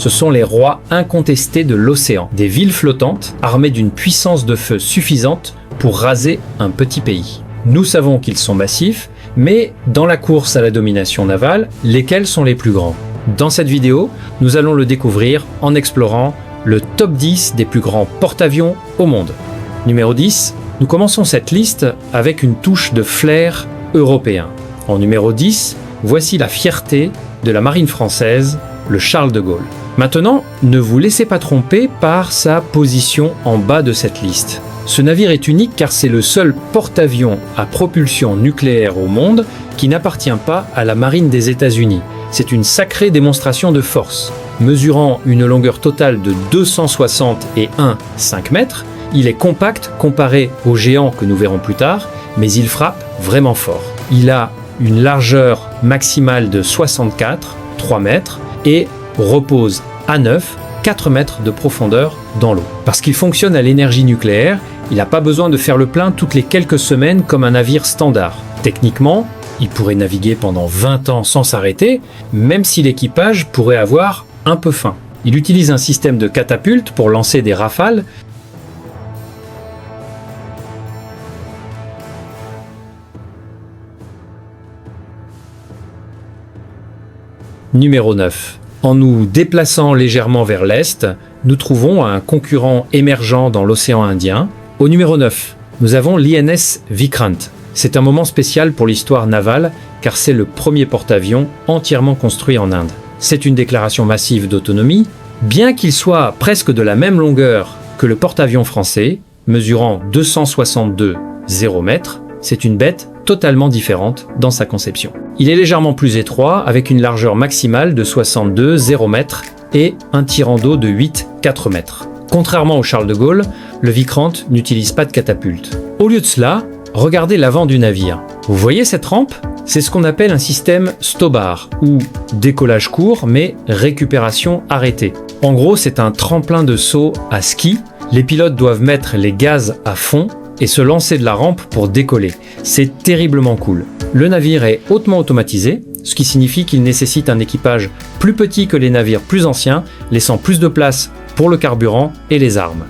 Ce sont les rois incontestés de l'océan, des villes flottantes armées d'une puissance de feu suffisante pour raser un petit pays. Nous savons qu'ils sont massifs, mais dans la course à la domination navale, lesquels sont les plus grands? Dans cette vidéo, nous allons le découvrir en explorant le top 10 des plus grands porte-avions au monde. Numéro 10, nous commençons cette liste avec une touche de flair européen. En numéro 10, voici la fierté de la marine française, le Charles de Gaulle. Maintenant, ne vous laissez pas tromper par sa position en bas de cette liste. Ce navire est unique car c'est le seul porte-avions à propulsion nucléaire au monde qui n'appartient pas à la marine des États-Unis. C'est une sacrée démonstration de force. Mesurant une longueur totale de 261,5 mètres, il est compact comparé aux géants que nous verrons plus tard, mais il frappe vraiment fort. Il a une largeur maximale de 64,3 mètres et repose à neuf 4 mètres de profondeur dans l'eau. Parce qu'il fonctionne à l'énergie nucléaire, il n'a pas besoin de faire le plein toutes les quelques semaines comme un navire standard. Techniquement, il pourrait naviguer pendant 20 ans sans s'arrêter, même si l'équipage pourrait avoir un peu faim. Il utilise un système de catapulte pour lancer des rafales. Numéro 9. En nous déplaçant légèrement vers l'est, nous trouvons un concurrent émergent dans l'océan Indien. Au numéro 9, nous avons l'INS Vikrant. C'est un moment spécial pour l'histoire navale car c'est le premier porte-avions entièrement construit en Inde. C'est une déclaration massive d'autonomie, bien qu'il soit presque de la même longueur que le porte-avions français, mesurant 262,0 mètres, c'est une bête totalement différente dans sa conception. Il est légèrement plus étroit avec une largeur maximale de 62,0 mètres et un tirant d'eau de 8,4 mètres. Contrairement au Charles de Gaulle, le Vikrant n'utilise pas de catapulte. Au lieu de cela, regardez l'avant du navire. Vous voyez cette rampe? C'est ce qu'on appelle un système stow-bar, ou décollage court mais récupération arrêtée. En gros, c'est un tremplin de saut à ski. Les pilotes doivent mettre les gaz à fond et se lancer de la rampe pour décoller. C'est terriblement cool. Le navire est hautement automatisé, ce qui signifie qu'il nécessite un équipage plus petit que les navires plus anciens, laissant plus de place pour le carburant et les armes.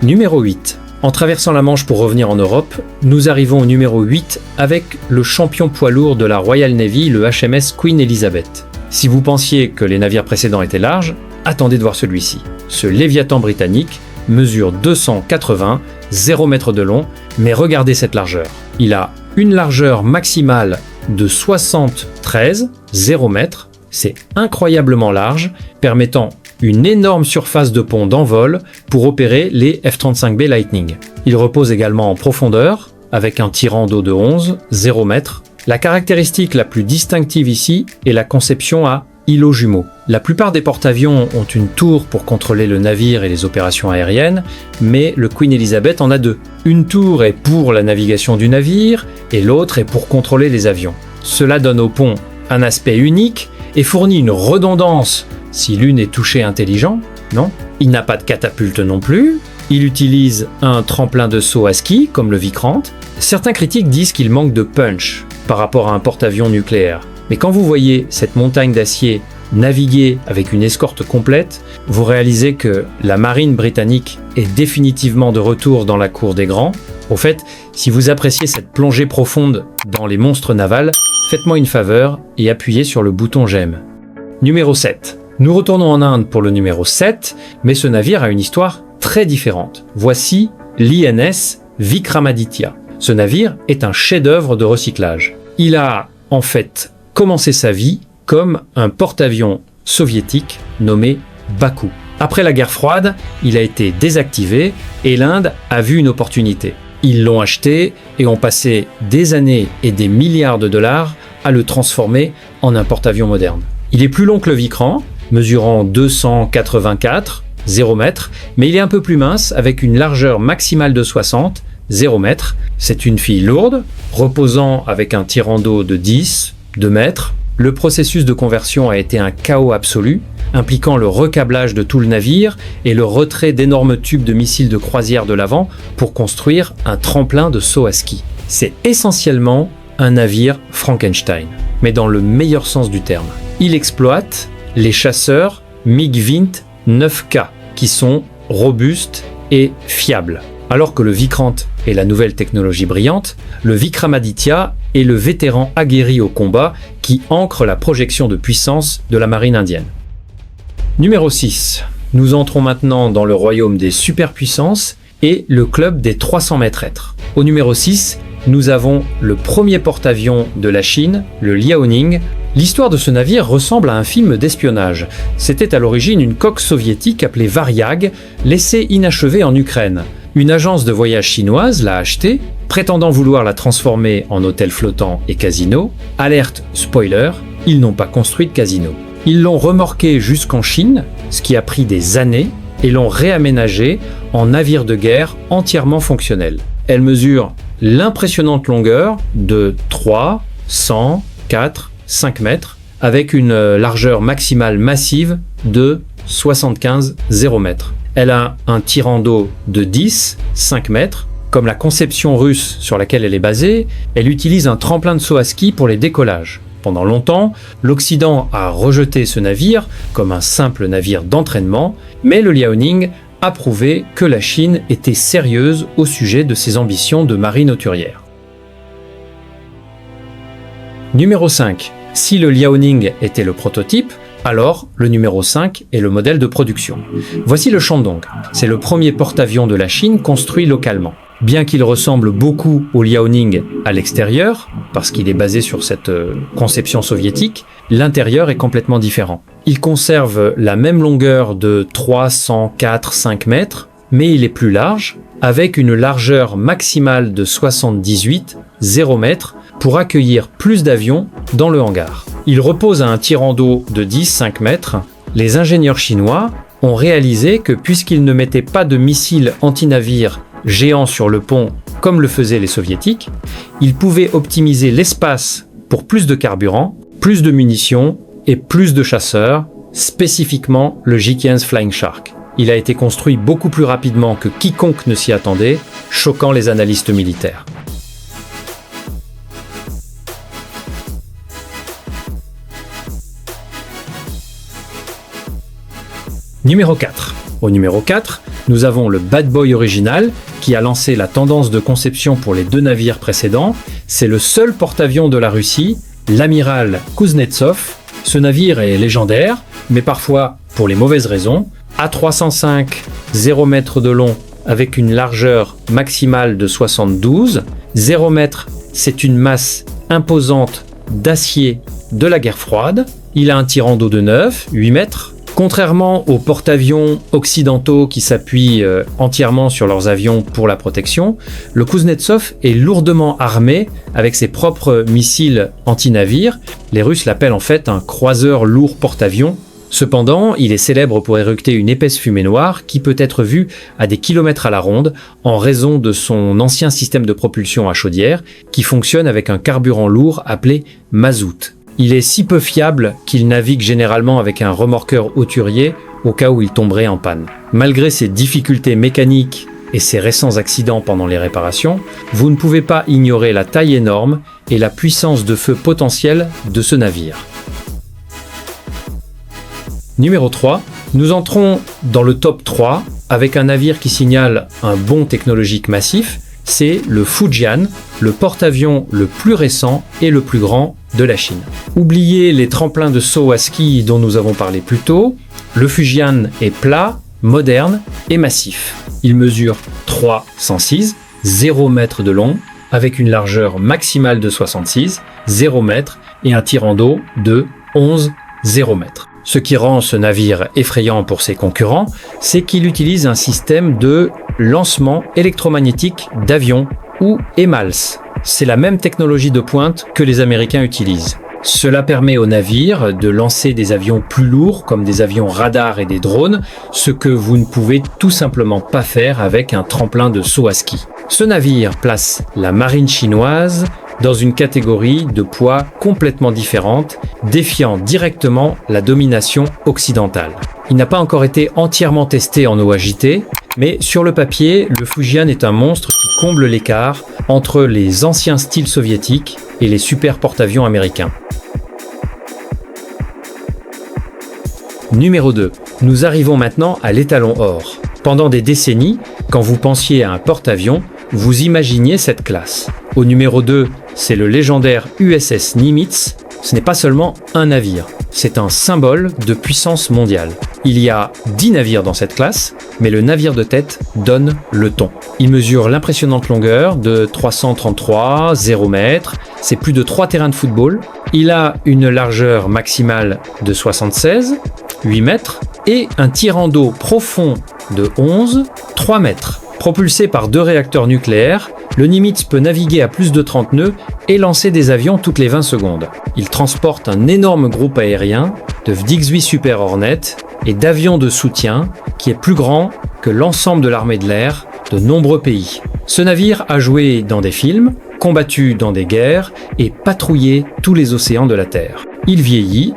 Numéro 8. En traversant la Manche pour revenir en Europe, nous arrivons au numéro 8 avec le champion poids lourd de la Royal Navy, le HMS Queen Elizabeth. Si vous pensiez que les navires précédents étaient larges, attendez de voir celui-ci. Ce Léviathan britannique mesure 280,0 mètres de long, mais regardez cette largeur. Il a une largeur maximale de 73,0 mètres, c'est incroyablement large, permettant une énorme surface de pont d'envol pour opérer les F-35B Lightning. Il repose également en profondeur, avec un tirant d'eau de 11,0 mètres. La caractéristique la plus distinctive ici est la conception à îlot jumeau. La plupart des porte-avions ont une tour pour contrôler le navire et les opérations aériennes, mais le Queen Elizabeth en a deux. Une tour est pour la navigation du navire et l'autre est pour contrôler les avions. Cela donne au pont un aspect unique et fournit une redondance si l'une est touchée intelligent, non? Il n'a pas de catapulte non plus. Il utilise un tremplin de saut à ski comme le Vikrant. Certains critiques disent qu'il manque de punch par rapport à un porte-avions nucléaire. Mais quand vous voyez cette montagne d'acier naviguer avec une escorte complète, vous réalisez que la marine britannique est définitivement de retour dans la cour des grands. Au fait, si vous appréciez cette plongée profonde dans les monstres navals, faites-moi une faveur et appuyez sur le bouton j'aime. Numéro 7. Nous retournons en Inde pour le numéro 7, mais ce navire a une histoire très différente. Voici l'INS Vikramaditya. Ce navire est un chef-d'œuvre de recyclage. Il a en fait commencé sa vie comme un porte-avions soviétique nommé Bakou. Après la guerre froide, il a été désactivé et l'Inde a vu une opportunité. Ils l'ont acheté et ont passé des années et des milliards de dollars à le transformer en un porte-avions moderne. Il est plus long que le Vikrant, mesurant 284,0 mètres, mais il est un peu plus mince avec une largeur maximale de 60,0 mètres. C'est une fille lourde, reposant avec un tirant d'eau de 10,2 mètres. Le processus de conversion a été un chaos absolu, impliquant le recablage de tout le navire et le retrait d'énormes tubes de missiles de croisière de l'avant pour construire un tremplin de saut à ski. C'est essentiellement un navire Frankenstein, mais dans le meilleur sens du terme. Il exploite les chasseurs MiG-20 9K, qui sont robustes et fiables. Alors que le Vikrant est la nouvelle technologie brillante, le Vikramaditya est le vétéran aguerri au combat qui ancre la projection de puissance de la marine indienne. Numéro 6. Nous entrons maintenant dans le royaume des superpuissances et le club des 300 maîtres-êtres. Au numéro 6, nous avons le premier porte-avions de la Chine, le Liaoning. L'histoire de ce navire ressemble à un film d'espionnage. C'était à l'origine une coque soviétique appelée Varyag, laissée inachevée en Ukraine. Une agence de voyage chinoise l'a achetée, prétendant vouloir la transformer en hôtel flottant et casino. Alerte spoiler, ils n'ont pas construit de casino. Ils l'ont remorquée jusqu'en Chine, ce qui a pris des années, et l'ont réaménagée en navire de guerre entièrement fonctionnel. Elle mesure l'impressionnante longueur de 3, 100, 4, 5 mètres, avec une largeur maximale massive de 75 0 mètres. Elle a un tirant d'eau de 10, 5 mètres. Comme la conception russe sur laquelle elle est basée, elle utilise un tremplin de saut à ski pour les décollages. Pendant longtemps, l'Occident a rejeté ce navire comme un simple navire d'entraînement, mais le Liaoning a prouvé que la Chine était sérieuse au sujet de ses ambitions de marine hauturière. Numéro 5. Si le Liaoning était le prototype, alors le numéro 5 est le modèle de production. Voici le Shandong. C'est le premier porte-avions de la Chine construit localement. Bien qu'il ressemble beaucoup au Liaoning à l'extérieur, parce qu'il est basé sur cette conception soviétique, l'intérieur est complètement différent. Il conserve la même longueur de 3, 104, 5 mètres, mais il est plus large, avec une largeur maximale de 78, 0 mètres, pour accueillir plus d'avions dans le hangar. Il repose à un tirant d'eau de 10-5 mètres. Les ingénieurs chinois ont réalisé que puisqu'ils ne mettaient pas de missiles anti-navires géants sur le pont comme le faisaient les soviétiques, ils pouvaient optimiser l'espace pour plus de carburant, plus de munitions et plus de chasseurs, spécifiquement le J-15 Flying Shark. Il a été construit beaucoup plus rapidement que quiconque ne s'y attendait, choquant les analystes militaires. Numéro 4. Au numéro 4, nous avons le Bad Boy original qui a lancé la tendance de conception pour les deux navires précédents. C'est le seul porte-avions de la Russie, l'amiral Kuznetsov. Ce navire est légendaire, mais parfois pour les mauvaises raisons. A305, 0 m de long avec une largeur maximale de 72. 0 m, c'est une masse imposante d'acier de la guerre froide. Il a un tirant d'eau de 9, 8 mètres. Contrairement aux porte-avions occidentaux qui s'appuient entièrement sur leurs avions pour la protection, le Kuznetsov est lourdement armé avec ses propres missiles anti-navires. Les Russes l'appellent en fait un croiseur lourd porte-avions. Cependant, il est célèbre pour éructer une épaisse fumée noire qui peut être vue à des kilomètres à la ronde en raison de son ancien système de propulsion à chaudière qui fonctionne avec un carburant lourd appelé mazout. Il est si peu fiable qu'il navigue généralement avec un remorqueur hauturier au cas où il tomberait en panne. Malgré ses difficultés mécaniques et ses récents accidents pendant les réparations, vous ne pouvez pas ignorer la taille énorme et la puissance de feu potentielle de ce navire. Numéro 3, nous entrons dans le top 3 avec un navire qui signale un bond technologique massif. C'est le Fujian, le porte-avions le plus récent et le plus grand de la Chine. Oubliez les tremplins de saut à ski dont nous avons parlé plus tôt, le Fujian est plat, moderne et massif. Il mesure 3,106, 0 m de long, avec une largeur maximale de 66, 0 m et un tirant d'eau de 11, 0 m. Ce qui rend ce navire effrayant pour ses concurrents, c'est qu'il utilise un système de lancement électromagnétique d'avion ou EMALS. C'est la même technologie de pointe que les Américains utilisent. Cela permet aux navires de lancer des avions plus lourds comme des avions radars et des drones, ce que vous ne pouvez tout simplement pas faire avec un tremplin de saut à ski. Ce navire place la marine chinoise dans une catégorie de poids complètement différente, défiant directement la domination occidentale. Il n'a pas encore été entièrement testé en eau agitée, Mais sur le papier, le Fujian est un monstre qui comble l'écart entre les anciens styles soviétiques et les super porte-avions américains. Numéro 2. Nous arrivons maintenant à l'étalon or. Pendant des décennies, quand vous pensiez à un porte-avions, vous imaginiez cette classe. Au numéro 2, c'est le légendaire USS Nimitz. Ce n'est pas seulement un navire, c'est un symbole de puissance mondiale. Il y a 10 navires dans cette classe, mais le navire de tête donne le ton. Il mesure l'impressionnante longueur de 333,0 mètres, c'est plus de 3 terrains de football. Il a une largeur maximale de 76,8 mètres et un tirant d'eau profond de 3 mètres. Propulsé par 2 réacteurs nucléaires, le Nimitz peut naviguer à plus de 30 nœuds et lancer des avions toutes les 20 secondes. Il transporte un énorme groupe aérien de X-8 Super Hornet et d'avions de soutien qui est plus grand que l'ensemble de l'armée de l'air de nombreux pays. Ce navire a joué dans des films, combattu dans des guerres et patrouillé tous les océans de la Terre. Il vieillit.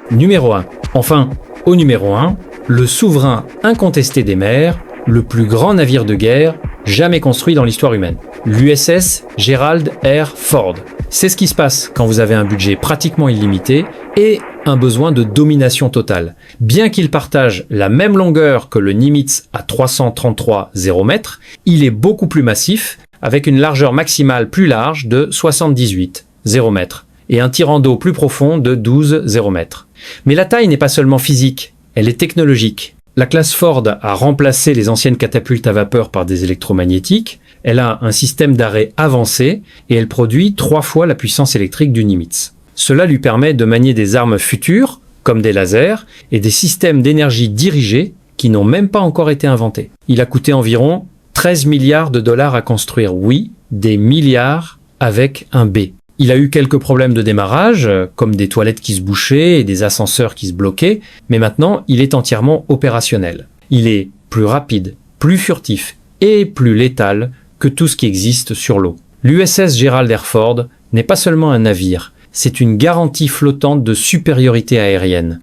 Numéro 1. Enfin, au numéro 1, le souverain incontesté des mers, le plus grand navire de guerre jamais construit dans l'histoire humaine. L'USS Gerald R. Ford. C'est ce qui se passe quand vous avez un budget pratiquement illimité et un besoin de domination totale. Bien qu'il partage la même longueur que le Nimitz à 333,0 mètres, il est beaucoup plus massif, avec une largeur maximale plus large de 78,0 mètres et un tirant d'eau plus profond de 12,0 mètres. Mais la taille n'est pas seulement physique, elle est technologique. La classe Ford a remplacé les anciennes catapultes à vapeur par des électromagnétiques, elle a un système d'arrêt avancé et elle produit 3 fois la puissance électrique du Nimitz. Cela lui permet de manier des armes futures, comme des lasers, et des systèmes d'énergie dirigés qui n'ont même pas encore été inventés. Il a coûté environ 13 milliards de dollars à construire, oui, des milliards avec un B. Il a eu quelques problèmes de démarrage, comme des toilettes qui se bouchaient et des ascenseurs qui se bloquaient, mais maintenant il est entièrement opérationnel. Il est plus rapide, plus furtif et plus létal que tout ce qui existe sur l'eau. L'USS Gerald R. Ford n'est pas seulement un navire, c'est une garantie flottante de supériorité aérienne.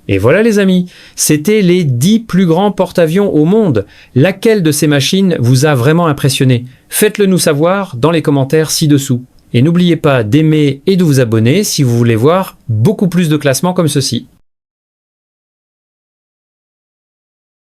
Et voilà les amis, c'était les 10 plus grands porte-avions au monde. Laquelle de ces machines vous a vraiment impressionné? Faites-le nous savoir dans les commentaires ci-dessous. Et n'oubliez pas d'aimer et de vous abonner si vous voulez voir beaucoup plus de classements comme ceci.